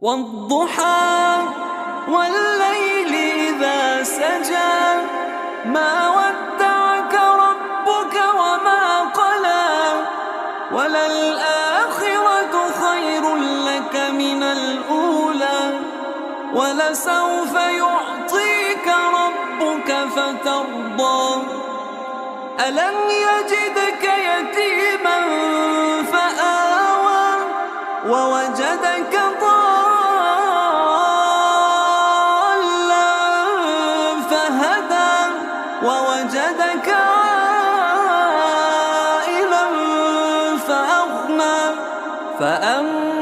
والضحى والليل إذا سجى ما ودعك ربك وما قلى وللآخرة خير لك من الأولى ولسوف يعطيك ربك فترضى ألم يجدك يتيما فآوى ووجدك ضالا فهدى ووجدك عائلا فأغنى فأما